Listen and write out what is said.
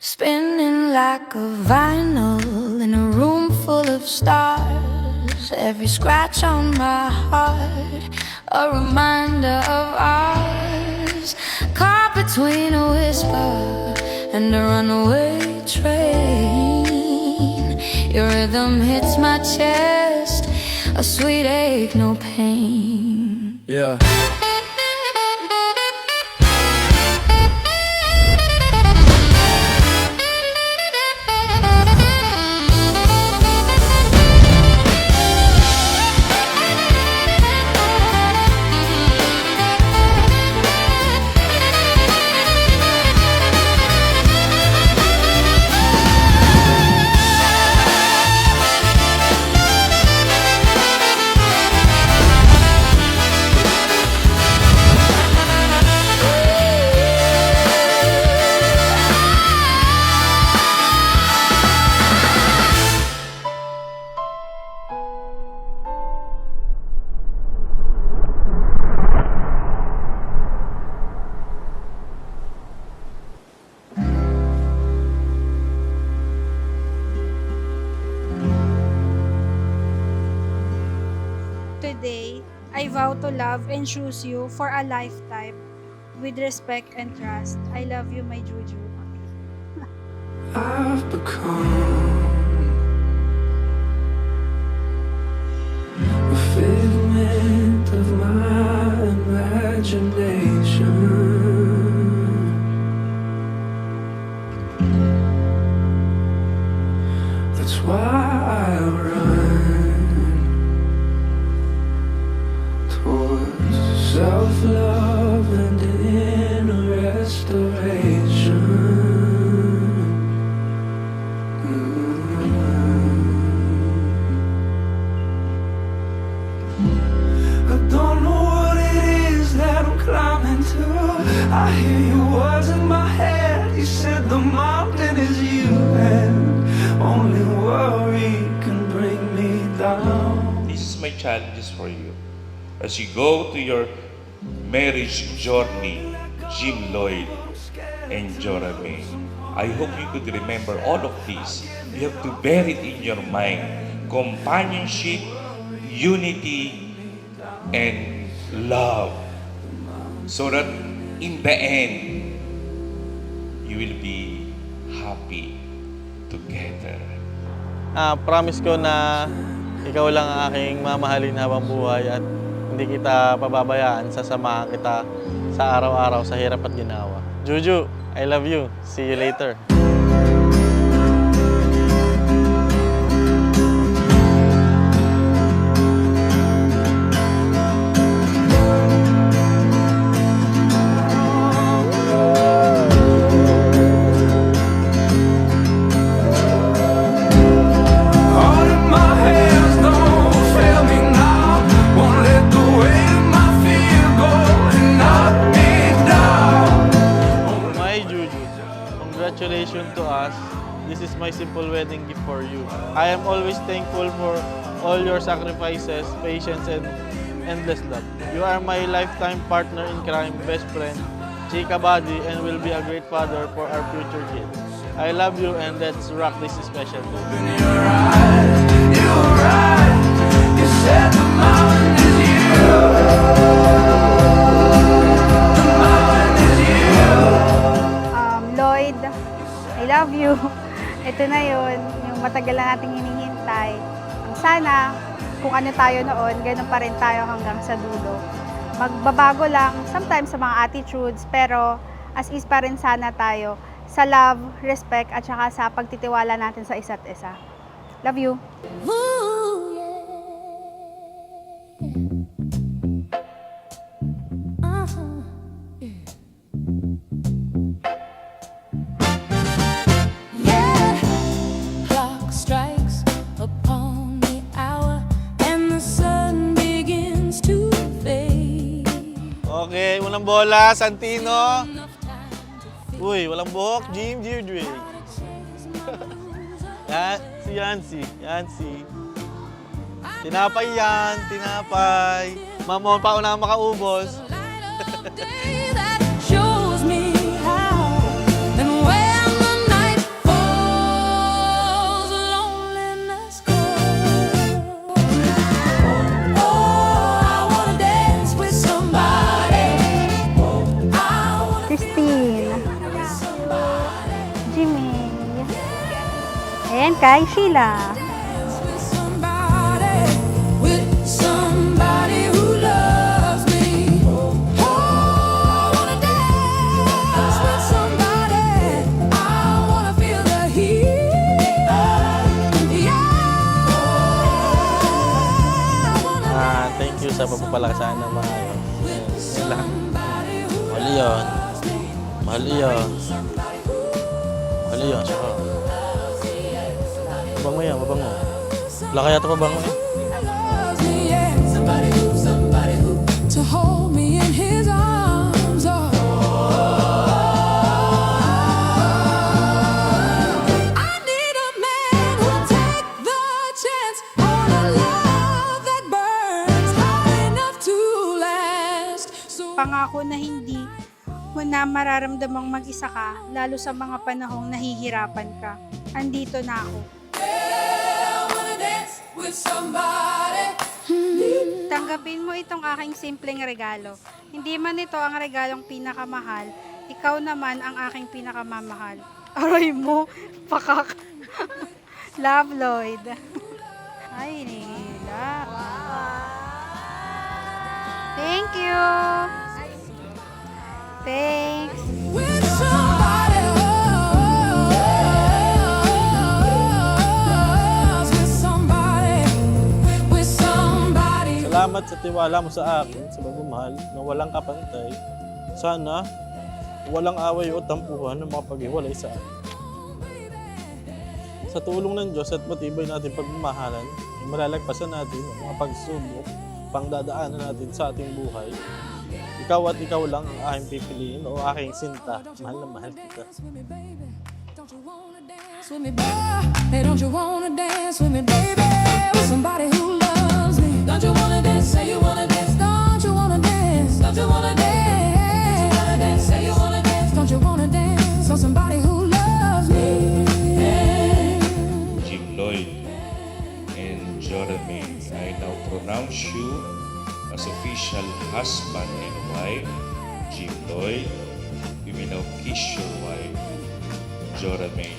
Spinning like a vinyl in a room full of stars. Every scratch on my heart, a reminder of ours. Caught between a whisper and a runaway train. Your rhythm hits my chest, a sweet ache, no pain. Yeah. Today, I vow to love and choose you for a lifetime with respect and trust. I love you, my Juju. I've become a figment of my imagination. That's why I run towards self-love and inner restoration. I don't know what it is that I'm climbing to. I hear your words in my head. You said the mountain is you, and only worry can bring me down. This is my challenges for you. As you go to your marriage journey, Jim Lloyd and Jora May, I hope you could remember all of this. You have to bear it in your mind. Companionship, unity, and love. So that in the end, you will be happy together. Promise ko na ikaw lang ang aking mamahalin habang buhay at hindi kita pababayaan, sasamahan kita sa araw-araw sa hirap at ginawa. Juju, I love you. See you later. All of my hands don't fail me now. Won't let the weight of my fear go and knock me down. My Juju, congratulations to us. This is my simple wedding gift for you. I am always thankful for all your sacrifices, patience, and endless love. You are my lifetime partner in crime, best friend, chika buddy, and will be a great father for our future kids. I love you, and let's rock this special day. In your eyes, you were right. You said the mountain is you. The mountain is you. Lloyd, I love you. Ito na yun, yung matagal na nating hinihintay. Ang sana, kung ano tayo noon, ganun pa rin tayo hanggang sa dulo. Magbabago lang, sometimes sa mga attitudes, pero as is pa rin sana tayo sa love, respect, at saka sa pagtitiwala natin sa isa't isa. Love you. Clock strikes upon the hour and the sun begins to fade. Okay, unang bola, Santino. Uy, walang buhok, Jim Deirdre. Yan, si Yancy. Yancy. Tinapay yan, tinapay. Mamon pa ako na makaubos. Day that shows me how and when the night Jimmy. Ayan, kay Sheila. Somebody who loves me. Oh, I wanna dance with somebody. I wanna feel the heat. Thank you sa pagpapalakasan ng mga yun. Yan lang. Mahal yun. Mahal yun. Mahal yun. Saka. Mabango yan, mabango. Wala kaya ito mabango eh. Somebody who to hold me in his arms. Oh. I need a man who'll take the chance on a love that burns high enough to last. So Pangako na hindi mo na mararamdamang mag-isa ka, lalo sa mga panahong nahihirapan ka. Andito na ako. I wanna dance with somebody. Tanggapin mo itong aking simpleng regalo. Hindi man ito ang regalong pinakamahal, ikaw naman ang aking pinakamamahal. Aray mo, pakak. Love, Lloyd. Ay, nila. Thank you. Thanks. With somebody else, with somebody. Salamat sa tiwala mo sa akin, sa pagmamahal, na walang kapantay. Sana, walang away o tampuhan ng mga paghiwalay sa akin. Sa tulong ng Diyos at matibay natin pagmamahalan, ay malalagpasan natin ang mga pagsubok, pangdadaanan natin sa ating buhay. Ikaw at ikaw lang ang aking pipiliin o aking sinta. Mahal na mahal kita. Don't you wanna dance with me, baby? Hey, don't you wanna dance with me, baby? With somebody who loves me. Don't you wanna dance? Say you wanna dance. Don't you wanna dance? Don't you wanna dance? Say you wanna dance. Don't you wanna dance? On somebody who loves me. Jim Lloyd and Jeremy, I now pronounce you as official husband and wife. Jim Lloyd, you may now kiss your wife, Jeremy.